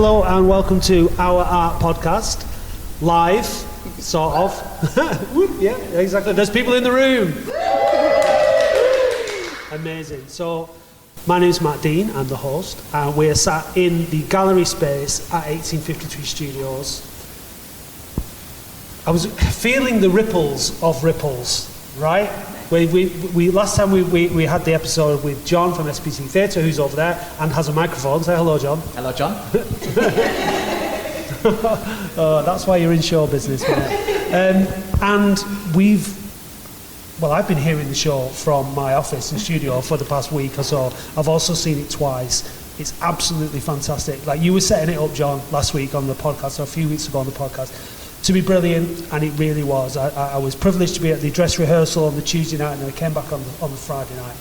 Hello and welcome to Our Art Podcast, live, sort of. Yeah, exactly. There's people in the room. Amazing. So, my name's Matt Dean, I'm the host, and we're sat in the gallery space at 1853 Studios. I was feeling the ripples of ripples, right? We last time we had the episode with John from SPC Theatre, who's over there and has a microphone. Say hello, John. Hello, John. Oh, that's why you're in show business, mate. And I've been hearing the show from my office and studio for the past week or so. I've also seen it twice. It's absolutely fantastic. Like you were setting it up, John, last week on the podcast, or a few weeks ago on the podcast, to be brilliant, and it really was. I was privileged to be at the dress rehearsal on the Tuesday night, and then I came back on the Friday night,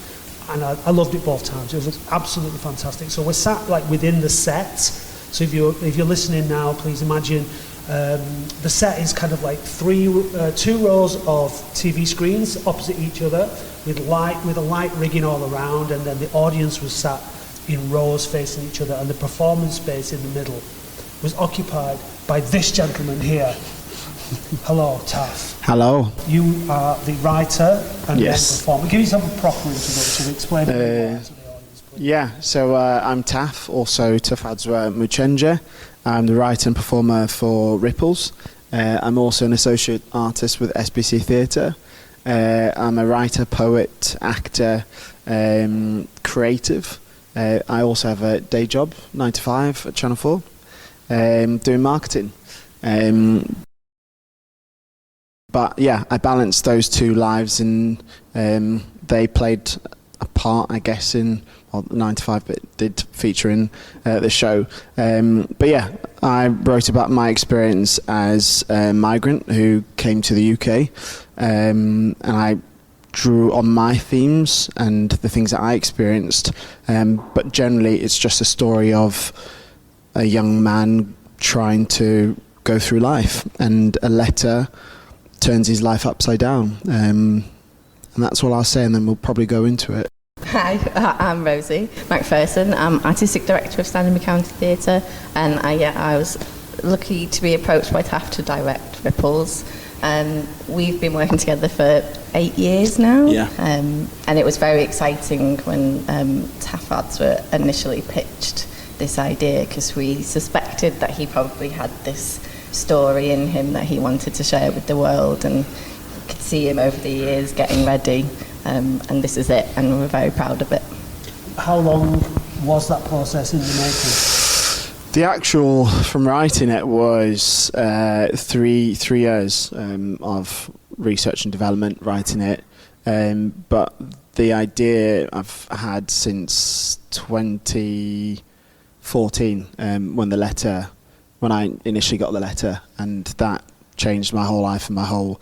and I loved it both times. It was absolutely fantastic. So we're sat like within the set. So if you're listening now, please imagine the set is kind of like two rows of TV screens opposite each other with a light rigging all around, and then the audience was sat in rows facing each other, and the performance space in the middle was occupied by this gentleman here. Hello, Taff. Hello. You are the writer and yes. performer. Give yourself a proper introduction. Explain to the audience, please. Yeah, so I'm Taff, also Tafadzwa Muchenje. I'm the writer and performer for Ripples. I'm also an associate artist with SPC Theatre. I'm a writer, poet, actor, creative. I also have a day job, 9 to 5 at Channel 4. Doing marketing. But yeah, I balanced those two lives, and they played a part, I guess, in 9 to 5, but did feature in the show. But yeah, I wrote about my experience as a migrant who came to the UK, and I drew on my themes and the things that I experienced. But generally, it's just a story of a young man trying to go through life, and a letter turns his life upside down. And that's all I'll say, and then we'll probably go into it. Hi, I'm Rosie MacPherson. I'm Artistic Director of Standing County Theatre, and I was lucky to be approached by Taff to direct Ripples. We've been working together for 8 years now, and it was very exciting when Tafadzwa initially pitched this idea, because we suspected that he probably had this story in him that he wanted to share with the world, and you could see him over the years getting ready, and this is it, and we're very proud of it. How long was that process in the making? The actual, from writing it, was 3 years of research and development, writing it, but the idea I've had since 2014, when I initially got the letter, and that changed my whole life and the whole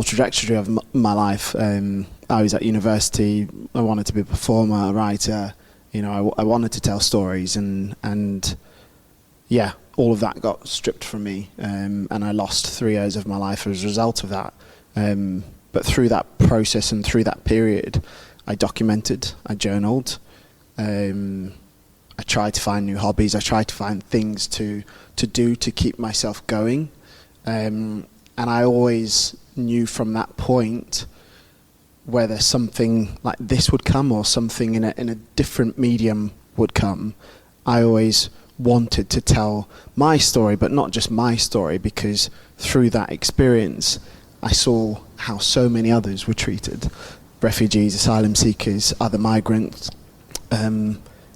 trajectory of my life. I was at university. I wanted to be a performer, a writer. You know, I wanted to tell stories, and yeah, all of that got stripped from me, and I lost 3 years of my life as a result of that. But through that process and through that period, I documented, I journaled. I tried to find new hobbies. I tried to find things to do to keep myself going, and I always knew from that point whether something like this would come or something in a different medium would come. I always wanted to tell my story, but not just my story, because through that experience, I saw how so many others were treated: refugees, asylum seekers, other migrants.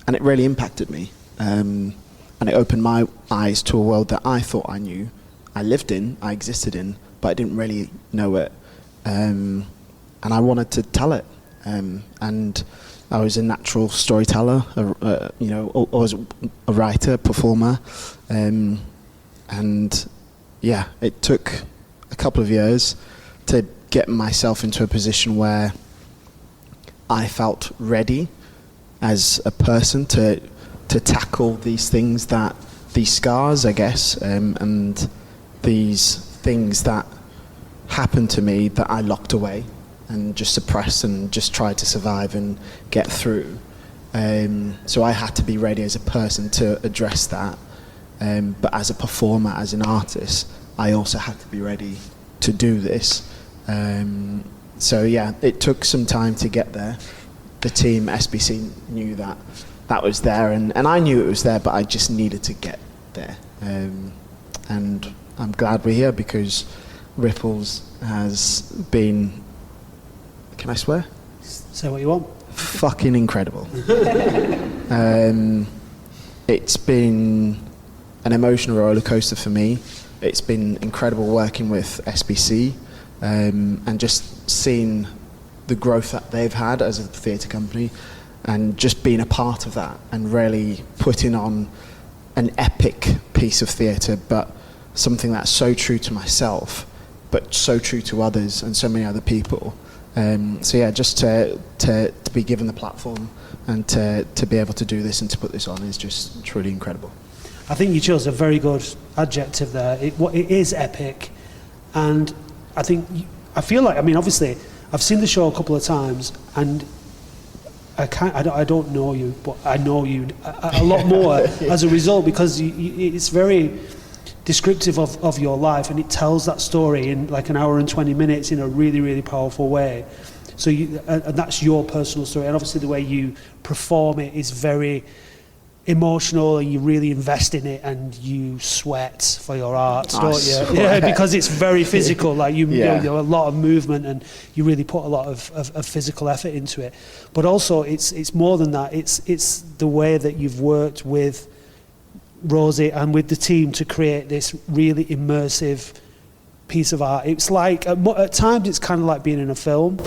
And it really impacted me, and it opened my eyes to a world that I thought I knew, I lived in, I existed in, but I didn't really know it, and I wanted to tell it, and I was a natural storyteller, I was a writer, performer, and yeah, it took a couple of years to get myself into a position where I felt ready as a person to tackle these things, these scars, I guess, and these things that happened to me that I locked away and just suppressed and just tried to survive and get through. So I had to be ready as a person to address that. But as a performer, as an artist, I also had to be ready to do this. So yeah, it took some time to get there. The team, SBC, knew that that was there, and I knew it was there, but I just needed to get there. And I'm glad we're here, because Ripples has been, can I swear? Say what you want. Fucking incredible. It's been an emotional roller coaster for me. It's been incredible working with SBC, and just seeing the growth that they've had as a theatre company, and just being a part of that and really putting on an epic piece of theatre, but something that's so true to myself, but so true to others and so many other people. So yeah, just to be given the platform and to be able to do this and to put this on is just truly incredible. I think you chose a very good adjective there. It is epic, and I feel like, I mean, obviously, I've seen the show a couple of times, and I don't know you, but I know you a lot more as a result, because it's very descriptive of your life, and it tells that story in like an hour and 20 minutes in a really, really powerful way. So and that's your personal story, and obviously the way you perform it is very emotional, and you really invest in it, and you sweat for your art, don't you? Yeah, because it's very physical. Like you know, a lot of movement, and you really put a lot of physical effort into it. But also, it's more than that. It's the way that you've worked with Rosie and with the team to create this really immersive piece of art. It's like at times it's kind of like being in a film,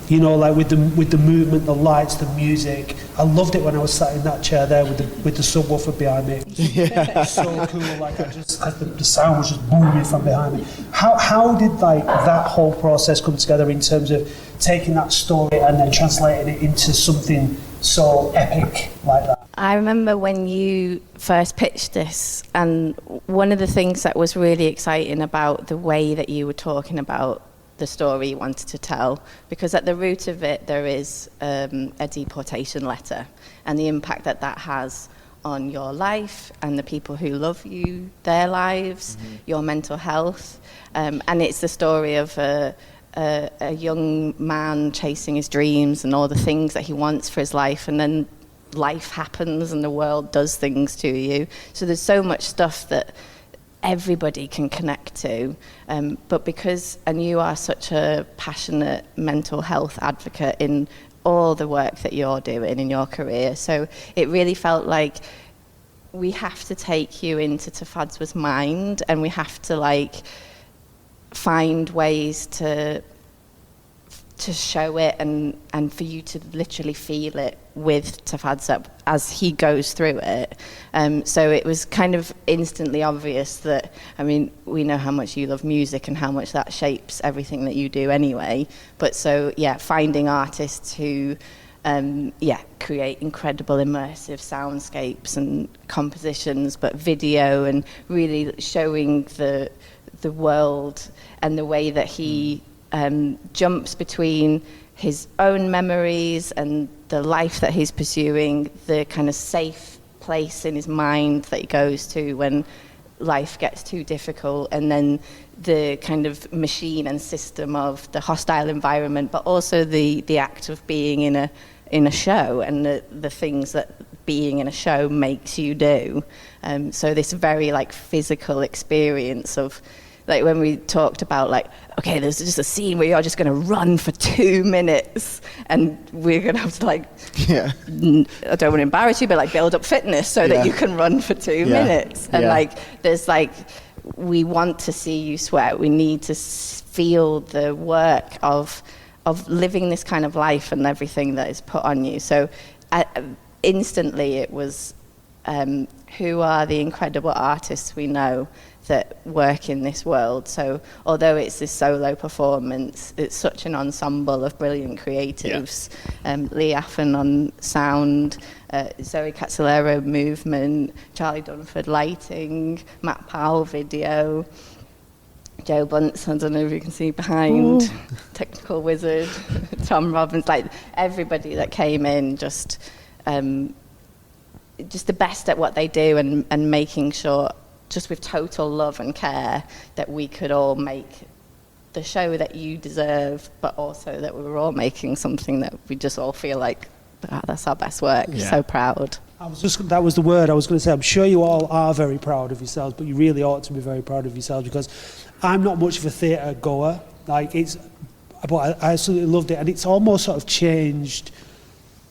you know, like with the movement, the lights, the music. I loved it when I was sat in that chair there with the subwoofer behind me. It was so cool. Like the sound was just booming from behind me. How did like that whole process come together in terms of taking that story and then translating it into something so epic like that? I remember when you first pitched this, and one of the things that was really exciting about the way that you were talking about the story you wanted to tell, because at the root of it there is a deportation letter, and the impact that has on your life and the people who love you, their lives, your mental health, and it's the story of a young man chasing his dreams and all the things that he wants for his life, and then life happens and the world does things to you. So there's so much stuff that everybody can connect to, but and you are such a passionate mental health advocate in all the work that you're doing in your career, so it really felt like we have to take you into Tafadzwa's mind, and we have to like find ways to show it and for you to literally feel it with Tafadzwa as he goes through it. So it was kind of instantly obvious that, I mean, we know how much you love music and how much that shapes everything that you do anyway. But so, yeah, finding artists who, create incredible immersive soundscapes and compositions, but video, and really showing the world and the way that he jumps between his own memories and the life that he's pursuing, the kind of safe place in his mind that he goes to when life gets too difficult, and then the kind of machine and system of the hostile environment, but also the act of being in a show and the things that being in a show makes you do. So this very like physical experience of, like when we talked about like, okay, there's just a scene where you're just going to run for 2 minutes, and we're going to have to like, I don't want to embarrass you, but like build up fitness so that you can run for 2 minutes. And like, there's like, we want to see you sweat. We need to feel the work of living this kind of life and everything that is put on you. So instantly it was, who are the incredible artists we know that work in this world? So although it's this solo performance, it's such an ensemble of brilliant creatives. Lee Affan on sound, Zoe Catzalero movement, Charlie Dunford lighting, Matt Powell video, Joe Bunce, I don't know if you can see behind, technical wizard, Tom Robbins, like everybody that came in just just the best at what they do, and making sure, just with total love and care, that we could all make the show that you deserve, but also that we were all making something that we just all feel like, that's our best work. Yeah. So proud. That was the word I was going to say. I'm sure you all are very proud of yourselves, but you really ought to be very proud of yourselves, because I'm not much of a theatre goer. But I absolutely loved it, and it's almost sort of changed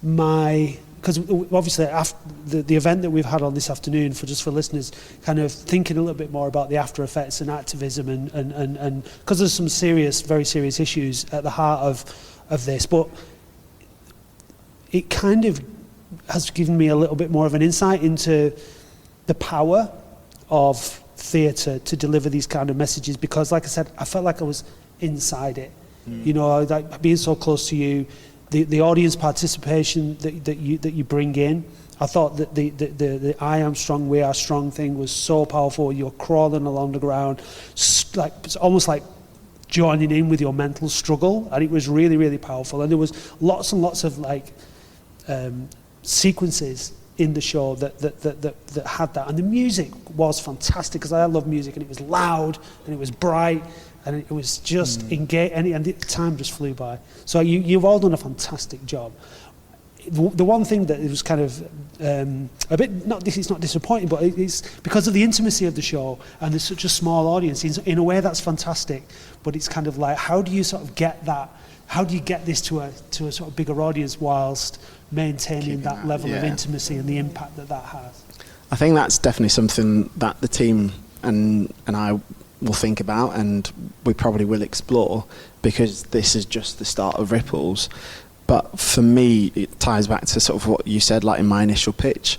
because obviously after the event that we've had on this afternoon, for listeners, kind of thinking a little bit more about the after effects and activism, and because there's some very serious issues at the heart of this, but it kind of has given me a little bit more of an insight into the power of theatre to deliver these kind of messages, because like I said, I felt like I was inside it. You know, like being so close to you, the audience participation that you bring in. I thought that the I am strong, we are strong thing was so powerful. You're crawling along the ground, like it's almost like joining in with your mental struggle, and it was really, really powerful. And there was lots and lots of like sequences in the show that had that, and the music was fantastic, because I love music, and it was loud and it was bright. And it was just engaged, and the time just flew by. So you've all done a fantastic job. The one thing that was kind of a bit, it's not disappointing, but it's because of the intimacy of the show, and there's such a small audience. In a way, that's fantastic. But it's kind of like, how do you sort of get that? How do you get this to a sort of bigger audience whilst maintaining that level of intimacy and the impact that has? I think that's definitely something that the team and I will think about, and we probably will explore, because this is just the start of Ripples. But for me, it ties back to sort of what you said, like in my initial pitch.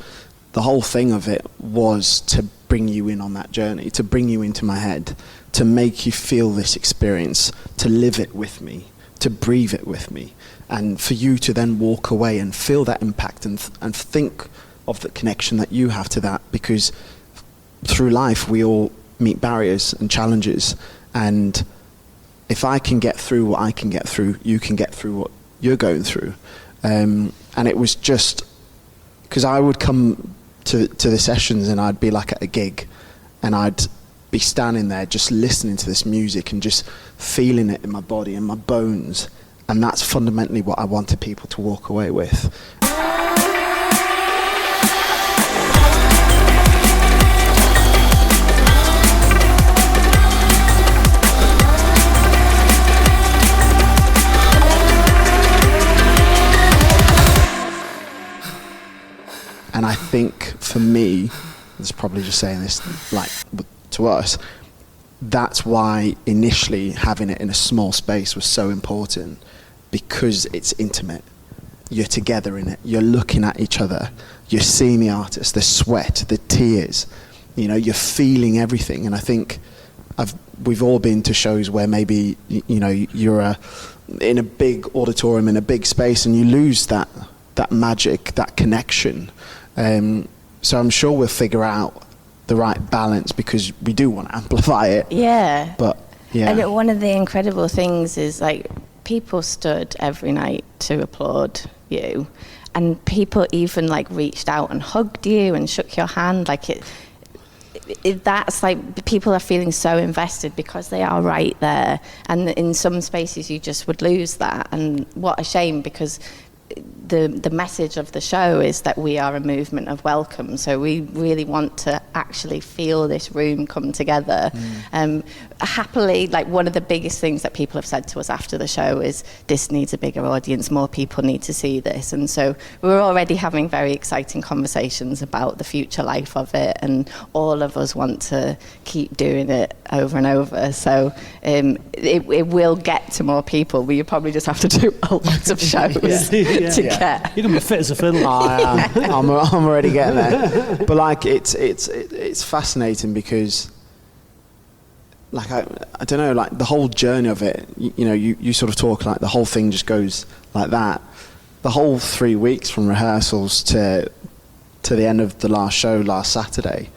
The whole thing of it was to bring you in on that journey, to bring you into my head, to make you feel this experience, to live it with me, to breathe it with me, and for you to then walk away and feel that impact and think of the connection that you have to that, because through life we all meet barriers and challenges, and if I can get through what I can get through, you can get through what you're going through. And it was just because I would come to the sessions and I'd be like at a gig, and I'd be standing there just listening to this music and just feeling it in my body and my bones, and that's fundamentally what I wanted people to walk away with. And I think for me, it's probably just saying this like to us, that's why initially having it in a small space was so important, because it's intimate. You're together in it. You're looking at each other. You're seeing the artist, the sweat, the tears. You know, you're feeling everything. And I think we've all been to shows where maybe you're in a big auditorium in a big space, and you lose that magic, that connection. So I'm sure we'll figure out the right balance, because we do want to amplify it. Yeah. But yeah. And one of the incredible things is, like, people stood every night to applaud you, and people even like reached out and hugged you and shook your hand. Like that's like, people are feeling so invested because they are right there. And in some spaces you just would lose that. And what a shame, because the message of the show is that we are a movement of welcome. So we really want to actually feel this room come together. Happily, like, one of the biggest things that people have said to us after the show is, this needs a bigger audience, more people need to see this. And so we're already having very exciting conversations about the future life of it, and all of us want to keep doing it over and over. So it will get to more people, but you probably just have to do a lot of shows to get. You're gonna be fit as a fiddle. I'm already getting there. But like, it's fascinating, because like I don't know, like the whole journey of it. You sort of talk like the whole thing just goes like that. The whole 3 weeks from rehearsals to the end of the last show last Saturday,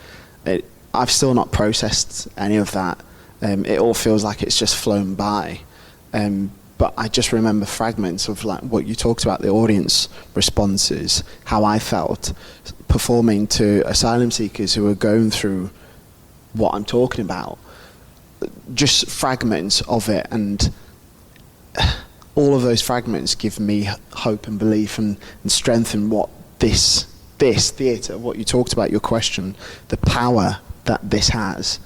I've still not processed any of that. It all feels like it's just flown by. But but I just remember fragments of like what you talked about, the audience responses, how I felt performing to asylum seekers who were going through what I'm talking about. Just fragments of it, and all of those fragments give me hope and belief and strength in what this theatre, what you talked about, your question, the power that this has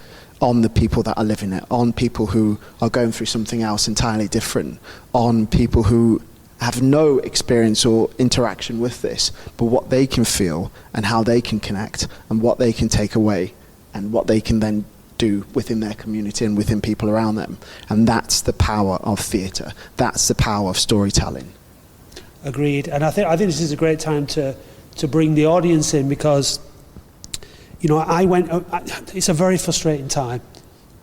on the people that are living it, on people who are going through something else entirely different, on people who have no experience or interaction with this, but what they can feel and how they can connect and what they can take away and what they can then do within their community and within people around them. And that's the power of theatre. That's the power of storytelling. Agreed. And I think this is a great time to bring the audience in, because you know, it's a very frustrating time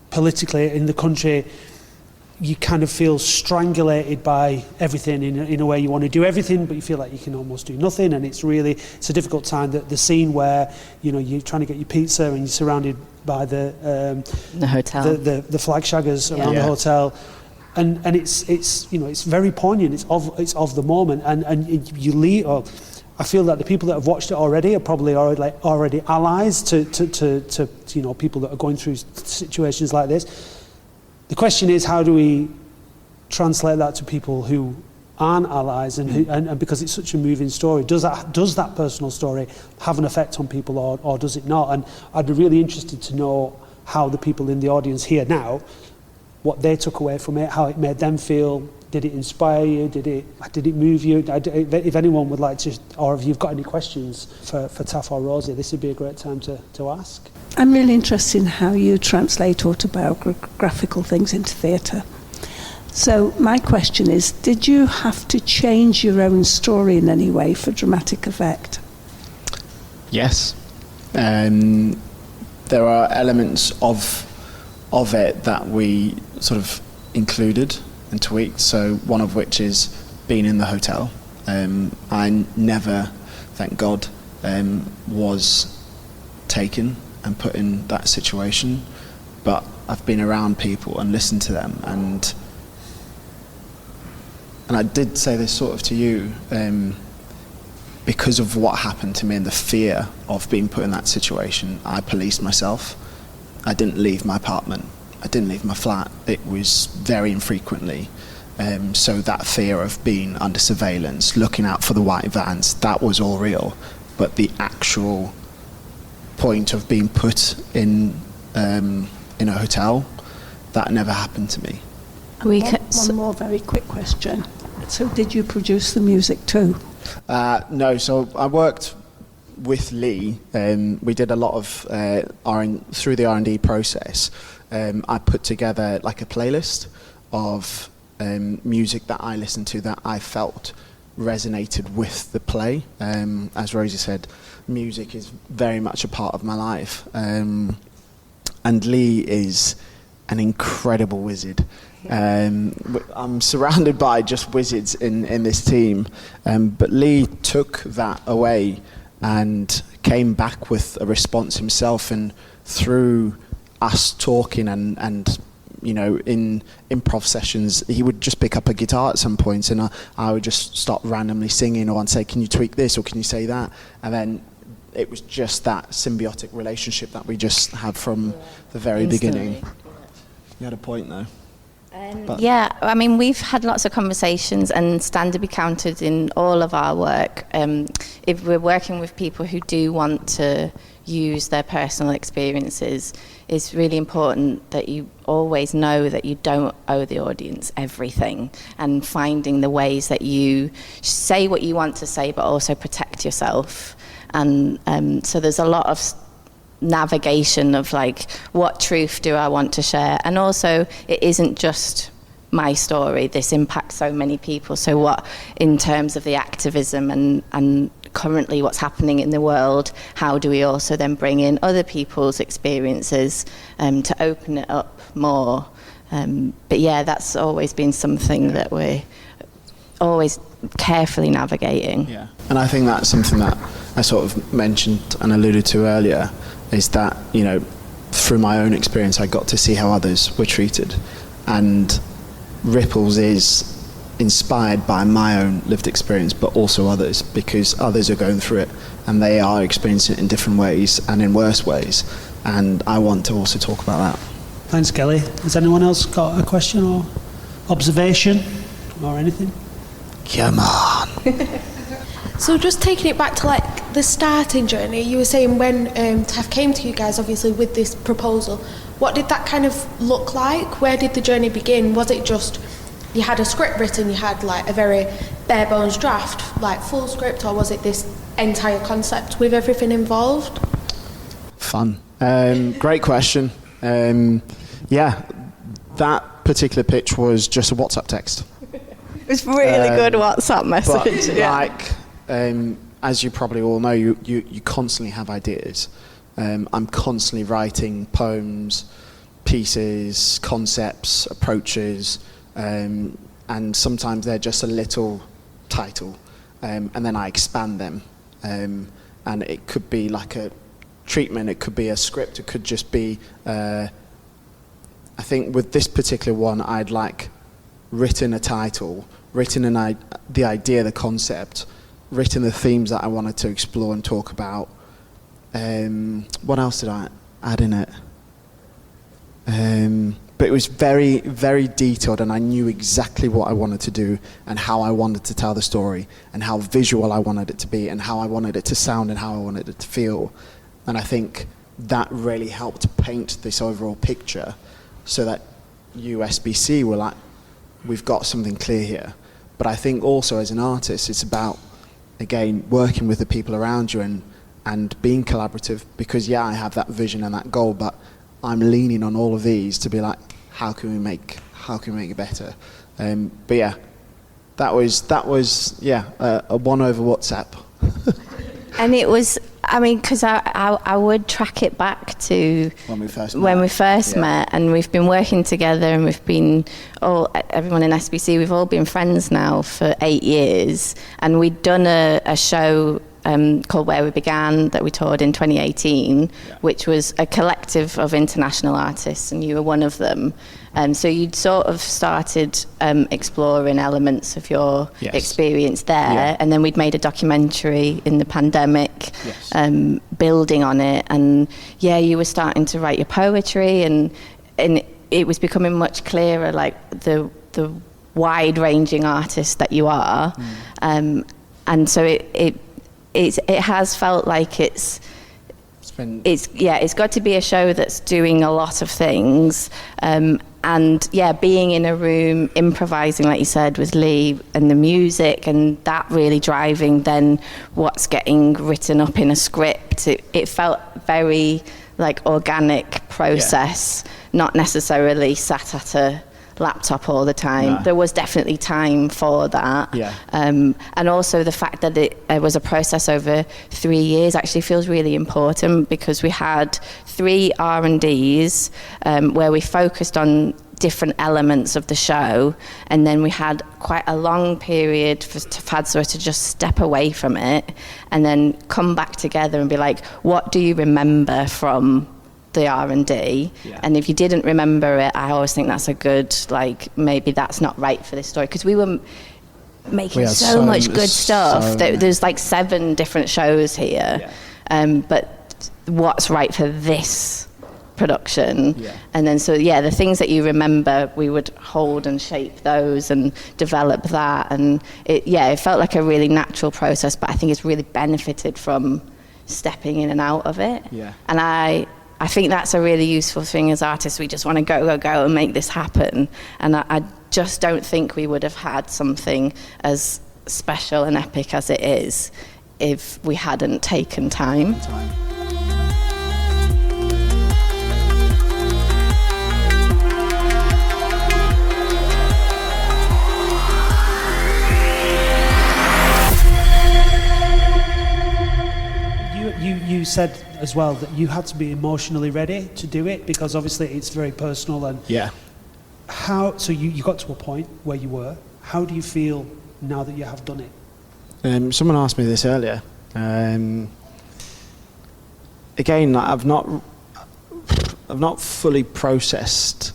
politically in the country. You kind of feel strangulated by everything in a way. You want to do everything, but you feel like you can almost do nothing, and it's a difficult time. The scene where, you know, you're trying to get your pizza and you're surrounded by the hotel, the flag shaggers around the hotel, and it's you know, it's very poignant. It's of the moment, and you leave. I feel that the people that have watched it already are probably already allies to you know, people that are going through situations like this. The question is, how do we translate that to people who aren't allies, and because it's such a moving story, does that personal story have an effect on people, or does it not? And I'd be really interested to know how the people in the audience here now, what they took away from it, how it made them feel. Did it inspire you? Did it move you? If anyone would like to, or if you've got any questions for Taff or Rosie, this would be a great time to ask. I'm really interested in how you translate autobiographical things into theatre. So my question is, did you have to change your own story in any way for dramatic effect? Yes. There are elements of it that we sort of included and tweaked, so one of which is being in the hotel. I never, thank God, was taken and put in that situation, but I've been around people and listened to them, and I did say this sort of to you, because of what happened to me and the fear of being put in that situation, I policed myself. I didn't leave my apartment. I didn't leave my flat. It was very infrequently. So that fear of being under surveillance, looking out for the white vans, that was all real. But the actual point of being put in a hotel, that never happened to me. One more very quick question. So did you produce the music too? No, so I worked with Lee. We did a lot of through the R&D process. I put together like a playlist of music that I listened to that I felt resonated with the play. As Rosie said, music is very much a part of my life. And Lee is an incredible wizard. I'm surrounded by just wizards in this team. But Lee took that away and came back with a response himself, and through us talking and you know, in improv sessions, he would just pick up a guitar at some point, and I would just start randomly singing, or I'd say, can you tweak this, or can you say that? And then it was just that symbiotic relationship that we just had from the very beginning. You had a point though. Yeah, I mean, we've had lots of conversations, and stand to be counted in all of our work. If we're working with people who do want to use their personal experiences, it's really important that you always know that you don't owe the audience everything, and finding the ways that you say what you want to say but also protect yourself. And so there's a lot of navigation of like, what truth do I want to share? And also, it isn't just my story, this impacts so many people. So what, in terms of the activism and currently what's happening in the world, how do we also then bring in other people's experiences to open it up more? But yeah, that's always been something that we're always carefully navigating. Yeah, and I think that's something that I sort of mentioned and alluded to earlier, is that, you know, through my own experience, I got to see how others were treated. And Ripples is inspired by my own lived experience, but also others, because others are going through it and they are experiencing it in different ways and in worse ways. And I want to also talk about that. Thanks, Kelly. Has anyone else got a question or observation or anything? Come on. So just taking it back to like the starting journey, you were saying when Taf came to you guys, obviously with this proposal, what did that kind of look like? Where did the journey begin? Was it just you had a script written, you had like a very bare bones draft, like full script, or was it this entire concept with everything involved? Fun. Great question. Yeah, that particular pitch was just a WhatsApp text. It was really good WhatsApp message. But like, as you probably all know, you constantly have ideas. I'm constantly writing poems, pieces, concepts, approaches, and sometimes they're just a little title, and then I expand them. And it could be like a treatment, it could be a script, it could just be, I think with this particular one, I'd like written a title, written the idea, the concept, written the themes that I wanted to explore and talk about. What else did I add in it? But it was very, very detailed, and I knew exactly what I wanted to do and how I wanted to tell the story and how visual I wanted it to be and how I wanted it to sound and how I wanted it to feel. And I think that really helped paint this overall picture so that SBC were like, we've got something clear here. But I think also as an artist, it's about, again, working with the people around you and being collaborative, because yeah, I have that vision and that goal, but I'm leaning on all of these to be like, how can we make it better? But yeah, that was a one over WhatsApp. And it was, I mean, because I would track it back to when we first met, and we've been working together, and we've been everyone in SBC, we've all been friends now for 8 years, and we'd done a show called Where We Began that we toured in 2018, which was a collective of international artists, and you were one of them. So you'd sort of started exploring elements of your experience there, and then we'd made a documentary in the pandemic, building on it, and you were starting to write your poetry, and it was becoming much clearer, like the wide-ranging artist that you are, and so it has felt like it's got to be a show that's doing a lot of things, and being in a room improvising, like you said, with Lee, and the music, and that really driving then what's getting written up in a script. It felt very like organic process, not necessarily sat at a laptop all the time. There was definitely time for that, and also the fact that it was a process over 3 years actually feels really important, because we had 3 R&Ds where we focused on different elements of the show, and then we had quite a long period for Tafadzwa to just step away from it and then come back together and be like, what do you remember from the R&D? And if you didn't remember it, I always think that's a good, like, maybe that's not right for this story, because we were making so much good stuff. There's like 7 different shows here, but what's right for this production? And then the things that you remember, we would hold and shape those and develop that, and it felt like a really natural process, but I think it's really benefited from stepping in and out of it. And I think that's a really useful thing as artists. We just want to go and make this happen. And I just don't think we would have had something as special and epic as it is if we hadn't taken time. You said as well that you had to be emotionally ready to do it, because obviously it's very personal. And so you got to a point where you were. How do you feel now that you have done it? Someone asked me this earlier. Again, I've not fully processed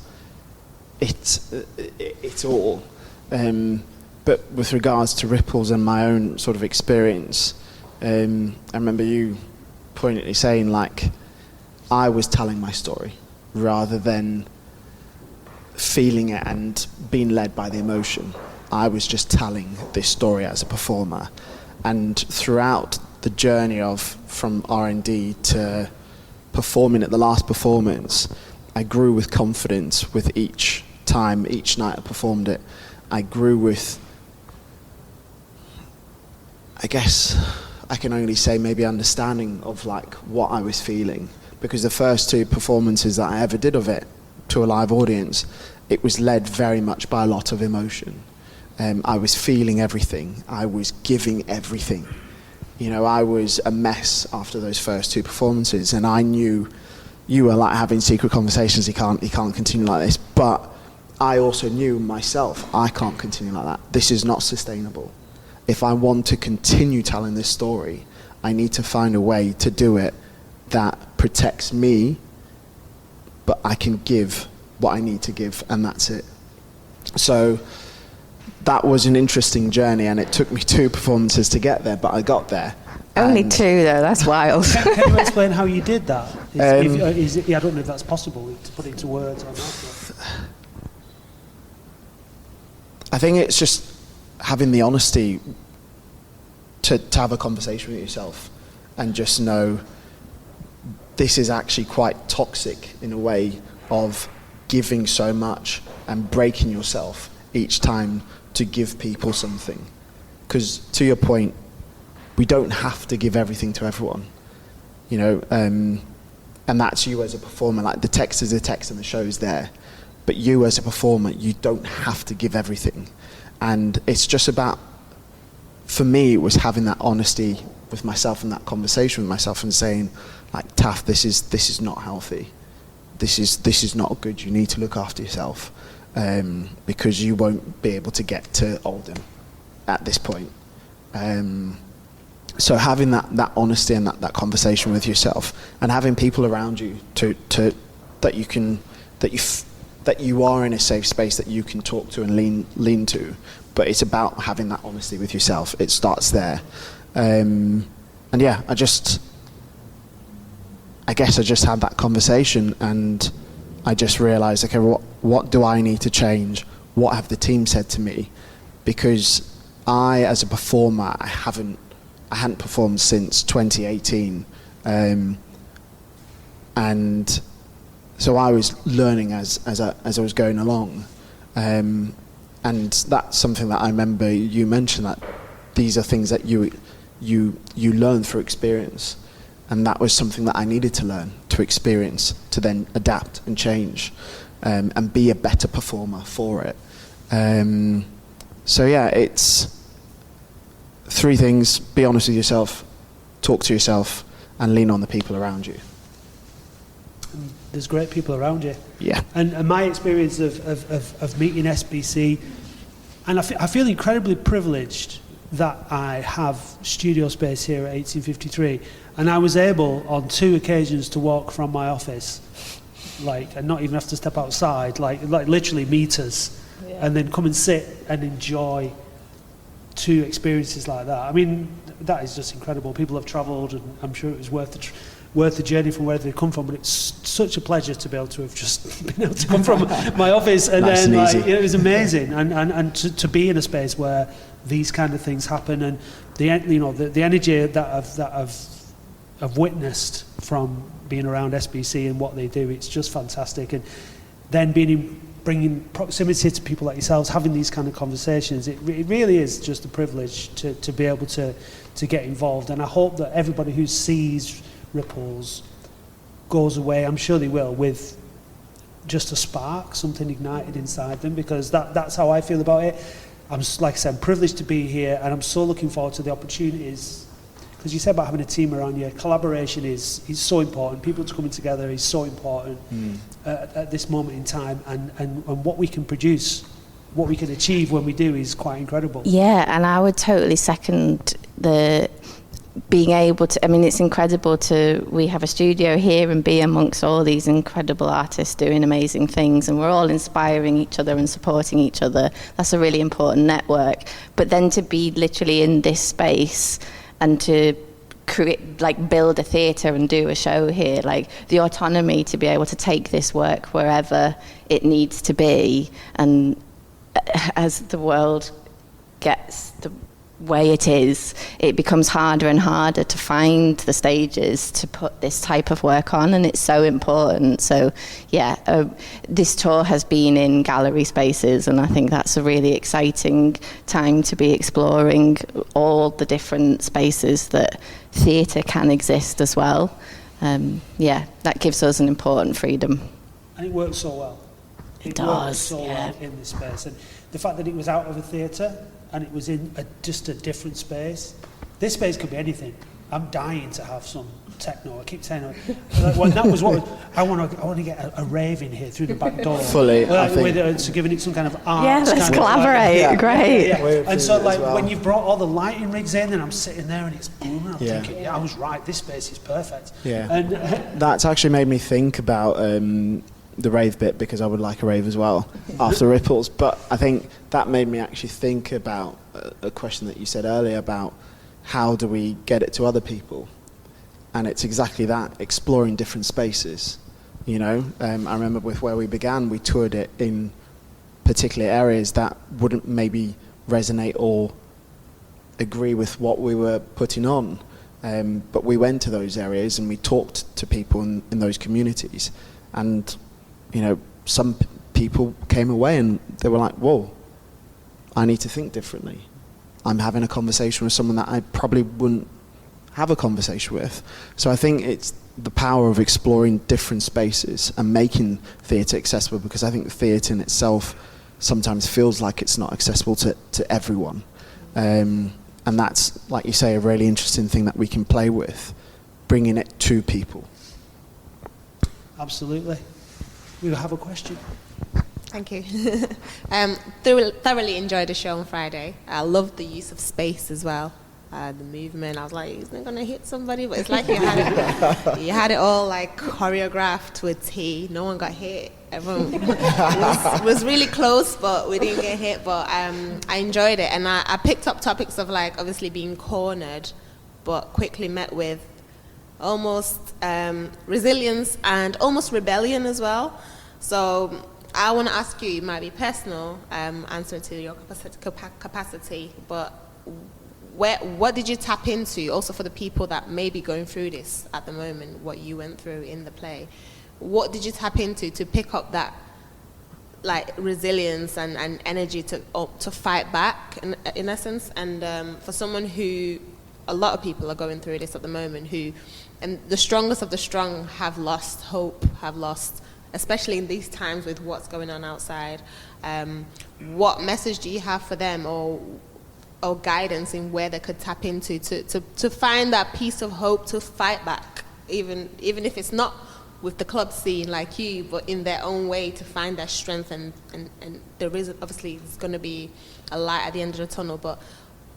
it all, but But with regards to ripples and my own sort of experience, I remember you poignantly saying, like, I was telling my story rather than feeling it and being led by the emotion. I was just telling this story as a performer. And throughout the journey from R&D to performing at the last performance, I grew with confidence with each night I performed it. I grew with, I guess I can only say maybe understanding of like what I was feeling, because the first 2 performances that I ever did of it to a live audience, it was led very much by a lot of emotion. I was feeling everything. I was giving everything. You know, I was a mess after those first 2 performances, and I knew you were like having secret conversations. You can't continue like this. But I also knew myself, I can't continue like that. This is not sustainable. If I want to continue telling this story, I need to find a way to do it that protects me, but I can give what I need to give, and that's it. So that was an interesting journey, and it took me 2 performances to get there, but I got there. Only 2 though, that's wild. Can you explain how you did that? I don't know if that's possible to put into words or not. I think it's just having the honesty to have a conversation with yourself and just know this is actually quite toxic in a way of giving so much and breaking yourself each time to give people something. Because to your point, we don't have to give everything to everyone, you know, and that's you as a performer. Like, the text is the text and the show's there, but you as a performer, you don't have to give everything. And it's just about, for me, it was having that honesty with myself and that conversation with myself and saying, like, Taff, this is not healthy. This is not good. You need to look after yourself, because you won't be able to get to Oldham at this point. So having that honesty and that conversation with yourself, and having people around you that you are in a safe space that you can talk to and lean to, but it's about having that honesty with yourself. It starts there, and yeah, I guess I just had that conversation, and I just realised, okay, what do I need to change? What have the team said to me? Because I, as a performer, I hadn't performed since 2018, and so I was learning as I was going along, and that's something that I remember you mentioned, that these are things that you learn through experience, and that was something that I needed to learn, to experience, to then adapt and change, and be a better performer for it. So yeah, it's 3 things: be honest with yourself, talk to yourself, and lean on the people around you. There's great people around you. Yeah. And my experience of meeting SBC, and I feel incredibly privileged that I have studio space here at 1853, and I was able on 2 occasions to walk from my office, like, and not even have to step outside, like literally meters, and then come and sit and enjoy 2 experiences like that. I mean, that is just incredible. People have travelled, and I'm sure it was worth the journey from where they come from, but it's such a pleasure to be able to have just been able to come from my office, and nice then and easy. it was amazing, and to be in a space where these kind of things happen, and the energy that I've witnessed from being around SBC and what they do, it's just fantastic. And then bringing proximity to people like yourselves, having these kind of conversations, it really is just a privilege to be able to get involved. And I hope that everybody who sees Ripples goes away, I'm sure they will, with just a spark, something ignited inside them, because that's how I feel about it. Like I said, I'm privileged to be here, and I'm so looking forward to the opportunities, because you said about having a team around you. Collaboration is so important. People coming together is so important at this moment in time, and what we can produce, what we can achieve when we do, is quite incredible. Yeah, and I would totally second being able to, I mean, it's incredible we have a studio here and be amongst all these incredible artists doing amazing things, and we're all inspiring each other and supporting each other. That's a really important network. But then to be literally in this space and to create, like, build a theatre and do a show here, like the autonomy to be able to take this work wherever it needs to be, and as the world gets the way it is, it becomes harder and harder to find the stages to put this type of work on, and it's so important. So this tour has been in gallery spaces, and I think that's a really exciting time to be exploring all the different spaces that theatre can exist as well. That gives us an important freedom. And it works so well. It does, works so well in this space, and the fact that it was out of a theatre and it was in just a different space. This space could be anything. I'm dying to have some techno. I keep saying, that was what I want to get a rave in here through the back door. Fully, I think. So giving it some kind of art. Yeah, let's collaborate. Great. And so, like, when you brought all the lighting rigs in, and I'm sitting there and it's booming, I'm thinking, I was right. This space is perfect. Yeah. And that's actually made me think about the rave bit, because I would like a rave as well after Ripples. But I think that made me actually think about a question that you said earlier about how do we get it to other people, and it's exactly that, exploring different spaces. I remember with Where We Began, we toured it in particular areas that wouldn't maybe resonate or agree with what we were putting on, but we went to those areas and we talked to people in those communities, and some people came away and they were like, whoa, I need to think differently. I'm having a conversation with someone that I probably wouldn't have a conversation with. So I think it's the power of exploring different spaces and making theatre accessible, because I think theatre in itself sometimes feels like it's not accessible to everyone. And that's, like you say, a really interesting thing that we can play with, bringing it to people. absolutely. We have a question. Thank you. Thoroughly enjoyed the show on Friday. I loved the use of space as well. The movement. I was like, isn't it gonna hit somebody? But it's like you had it all like choreographed to a T. No one got hit. Everyone was really close, but we didn't get hit. But I enjoyed it, and I picked up topics of, like, obviously being cornered, but quickly met with almost resilience and almost rebellion as well. So I want to ask you, it might be personal, answer to your capacity, but what did you tap into, also for the people that may be going through this at the moment, what you went through in the play? What did you tap into to pick up that, like, resilience and energy to fight back, in essence? And for someone who, a lot of people are going through this at the moment, and the strongest of the strong have lost hope, especially in these times with what's going on outside. What message do you have for them, or guidance in where they could tap into to find that piece of hope to fight back, even if it's not with the club scene like you, but in their own way, to find that strength, and there is obviously it's going to be a light at the end of the tunnel, but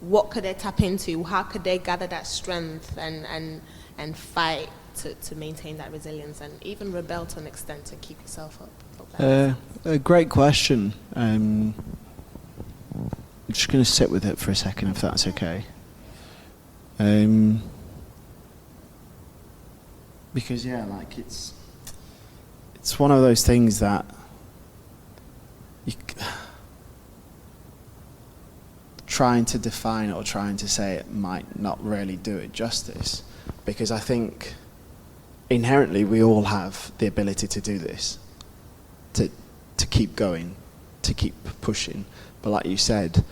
what could they tap into? How could they gather that strength and fight to maintain that resilience, and even rebel to an extent to keep yourself up? A great question. I'm just going to sit with it for a second, if that's okay. Because it's one of those things that trying to define it or trying to say it might not really do it justice, because I think inherently we all have the ability to do this, to keep going, to keep pushing. But like you said,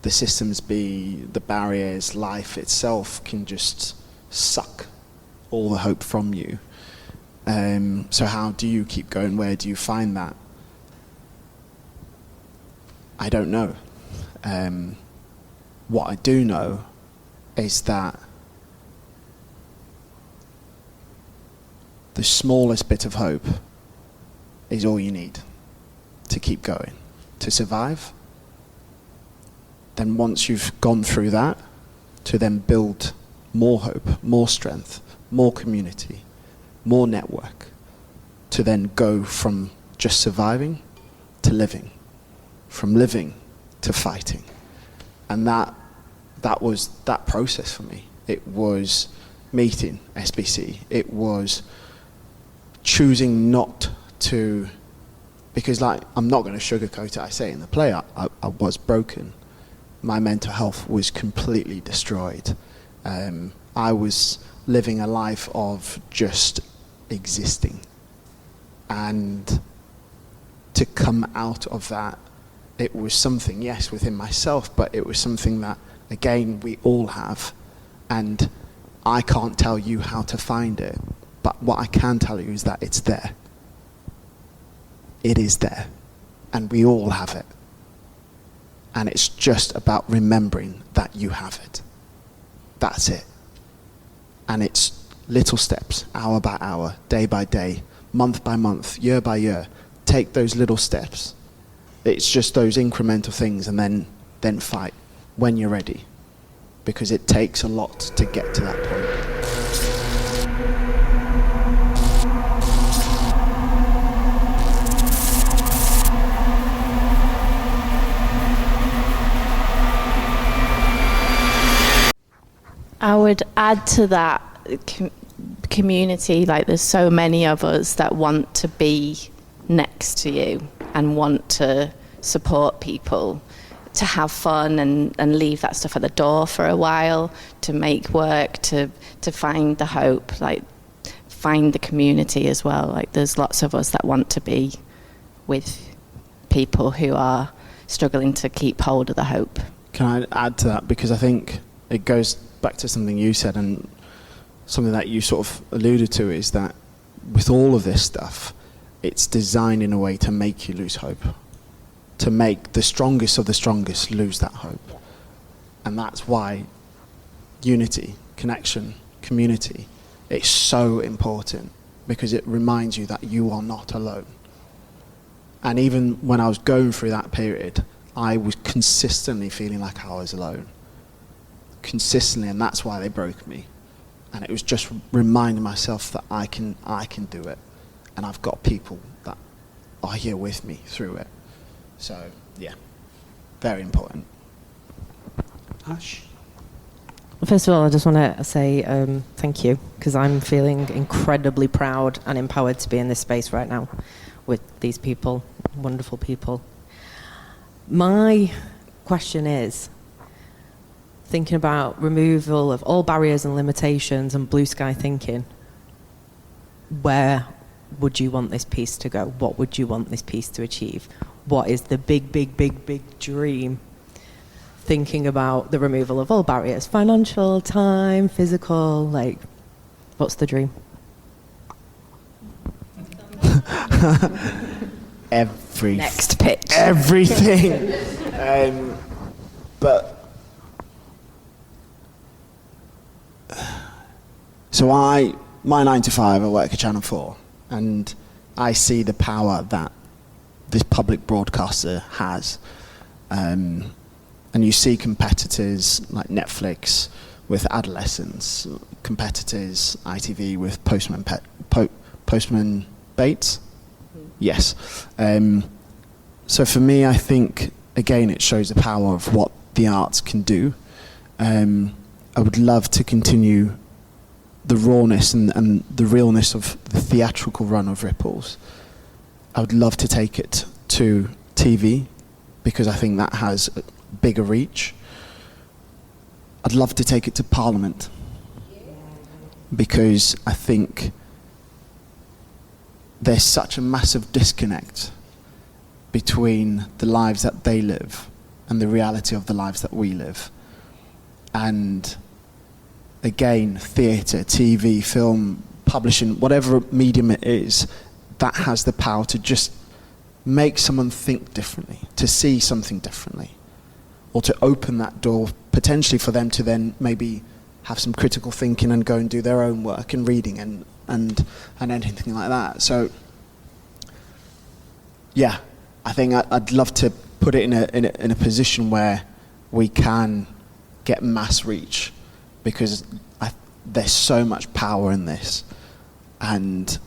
the systems, the barriers, life itself can just suck all the hope from you. So how do you keep going? Where do you find that? I don't know. What I do know is that the smallest bit of hope is all you need to keep going, to survive. Then once you've gone through that, to then build more hope, more strength, more community, more network, to then go from just surviving to living, from living to fighting. And that was that process for me. It was meeting SBC. It was choosing not to, because like, I'm not going to sugarcoat it, I say in the play, I was broken. My mental health was completely destroyed. I was living a life of just existing. And to come out of that, it was something, yes, within myself, but it was something that, again, we all have. And I can't tell you how to find it, but what I can tell you is that it's there. It is there. And we all have it. And it's just about remembering that you have it. That's it. And it's little steps, hour by hour, day by day, month by month, year by year. Take those little steps. It's just those incremental things, and then fight when you're ready. Because it takes a lot to get to that point. I would add to that community, like there's so many of us that want to be next to you and want to support people, to have fun and leave that stuff at the door for a while, to make work, to find the hope, like find the community as well. Like there's lots of us that want to be with people who are struggling to keep hold of the hope. Can I add to that? Because I think it goes back to something you said, and something that you sort of alluded to, is that with all of this stuff, it's designed in a way to make you lose hope, to make the strongest of the strongest lose that hope. And that's why unity, connection, community, it's so important, because it reminds you that you are not alone. And even when I was going through that period, I was consistently feeling like I was alone. Consistently, and that's why they broke me. And it was just reminding myself that I can do it, and I've got people that are here with me through it. So yeah, very important. Ash? First of all, I just want to say thank you, because I'm feeling incredibly proud and empowered to be in this space right now with these people, wonderful people. My question is, thinking about removal of all barriers and limitations and blue sky thinking, where would you want this piece to go? What would you want this piece to achieve? What is the big, big, big, big dream? Thinking about the removal of all barriers, financial, time, physical, like, what's the dream? Next pitch. Everything. But so my 9 to 5, I work at Channel 4, and I see the power that this public broadcaster has. And you see competitors like Netflix with adolescents, competitors ITV with Postman Bates. Yes. So for me, I think, again, it shows the power of what the arts can do. I would love to continue the rawness and the realness of the theatrical run of Ripples. I would love to take it to TV, because I think that has a bigger reach. I'd love to take it to Parliament, because I think there's such a massive disconnect between the lives that they live and the reality of the lives that we live. And again, theatre, TV, film, publishing, whatever medium it is, that has the power to just make someone think differently, to see something differently, or to open that door potentially for them to then maybe have some critical thinking and go and do their own work and reading and anything like that. So yeah, I think I'd love to put it in a position where we can get mass reach, because there's so much power in this, and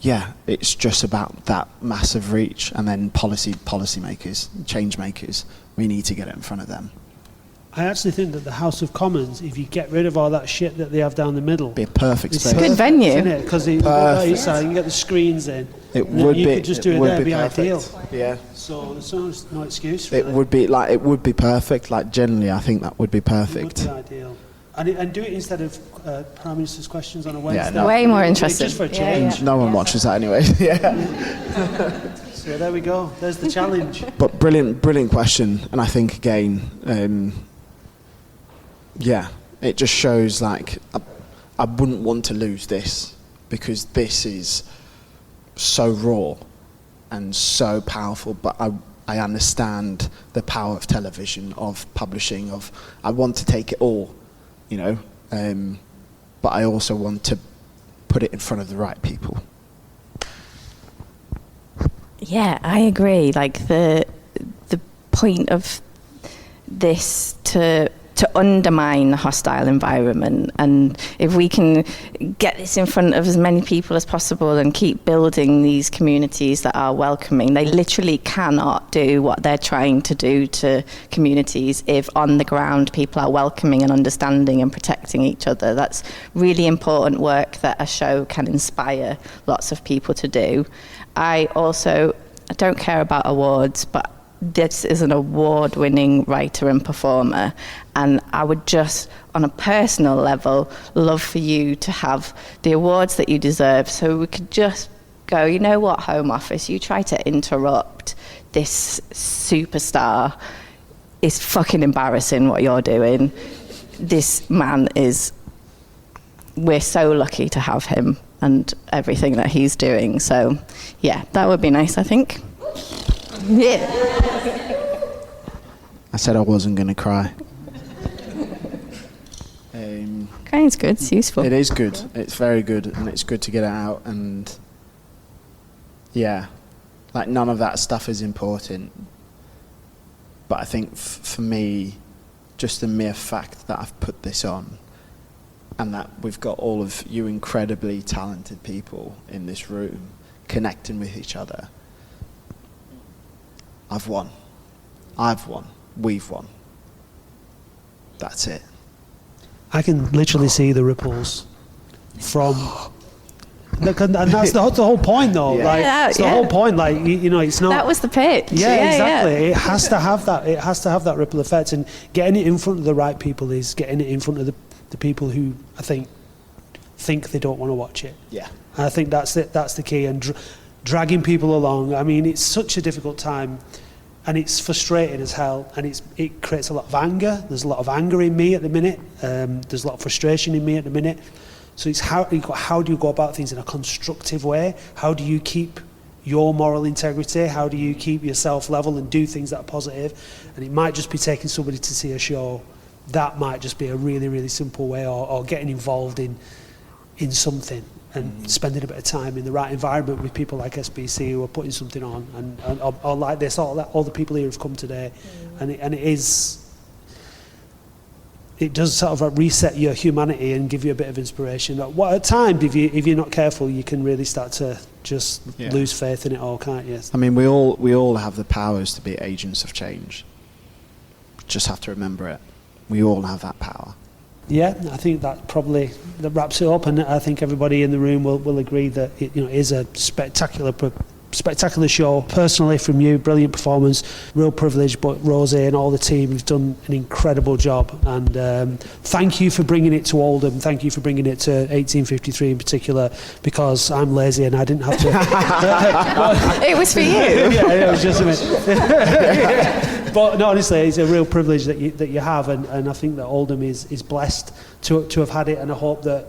yeah, it's just about that massive reach, and then policy makers, change makers, we need to get it in front of them. I actually think that the House of Commons, if you get rid of all that shit that they have down the middle, Be a perfect it's space. Good venue. because you can get the screens in. It and then would you be. could just it do it would there, be it'd be ideal. perfect. Yeah. So there's no excuse. It Really. would be perfect. Like generally, I think that would be It would perfect. be ideal. And do it instead of Prime Minister's questions on a Wednesday. no. Way more interesting. Just for a Yeah, change. yeah. No one watches that anyway. Yeah. So there we go. There's the challenge. But brilliant question, and I think again, yeah, it just shows like I wouldn't want to lose this, because this is so raw and so powerful. But I understand the power of television, of publishing, of I want to take it all, you know, but I also want to put it in front of the right people. Yeah, I agree. Like the point of this to undermine the hostile environment, and if we can get this in front of as many people as possible and keep building these communities that are welcoming, they literally cannot do what they're trying to do to communities if on the ground people are welcoming and understanding and protecting each other. That's really important work that a show can inspire lots of people to do. I don't care about awards, but this is an award-winning writer and performer, and I would just, on a personal level, love for you to have the awards that you deserve, so we could just go, you know what, Home Office, you try to interrupt this superstar. It's fucking embarrassing what you're doing. This man we're so lucky to have him and everything that he's doing. So, yeah, that would be nice, I think. Yeah. I said I wasn't going to cry. Crying's good, it's useful. It is good. It's very good, and it's good to get it out. And yeah, like none of that stuff is important. But I think for me, just the mere fact that I've put this on, and that we've got all of you incredibly talented people in this room connecting with each other, I've won. We've won. That's it. I can literally see the ripples from. Look, and that's the whole point, though. Yeah. Like, Yeah, it's the yeah. whole point. Like, you know, it's not. That was the pitch. Yeah, exactly. It has to have that. It has to have that ripple effect, and getting it in front of the right people is getting it in front of the people who I think they don't want to watch it. Yeah. And I think that's it. That's the key, and dragging people along. I mean, it's such a difficult time, and it's frustrating as hell, and it creates a lot of anger. There's a lot of anger in me at the minute. There's a lot of frustration in me at the minute. So it's how do you go about things in a constructive way? How do you keep your moral integrity? How do you keep yourself level and do things that are positive? And it might just be taking somebody to see a show. That might just be a really, really simple way, or getting involved in something and spending a bit of time in the right environment with people like SBC who are putting something on, and or like this, all the people here have come today, and it does sort of reset your humanity and give you a bit of inspiration. At times, if you're not careful, you can really start to just lose faith in it all, can't you? I mean, we all have the powers to be agents of change. Just have to remember it. We all have that power. Yeah, I think that wraps it up, and I think everybody in the room will agree that it is a spectacular show. Personally, from you, brilliant performance, real privilege. But Rosie and all the team have done an incredible job, and thank you for bringing it to Oldham. Thank you for bringing it to 1853 in particular, because I'm lazy and I didn't have to. It was for you. Yeah, it was just a minute. But no, honestly, it's a real privilege that you have, and I think that Oldham is blessed to have had it, and I hope that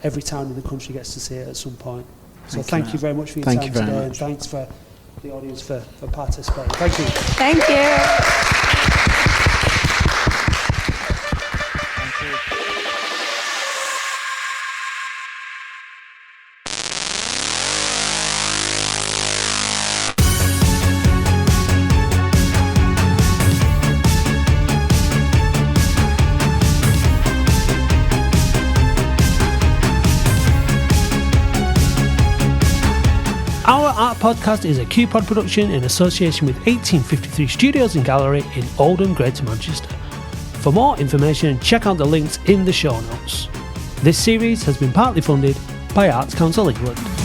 every town in the country gets to see it at some point. So thank you very much for your time today, and thanks for the audience for participating. Thank you. Thank you. Art Podcast is a QPod production in association with 1853 Studios and Gallery in Oldham, Greater Manchester. For more information, check out the links in the show notes. This series has been partly funded by Arts Council England.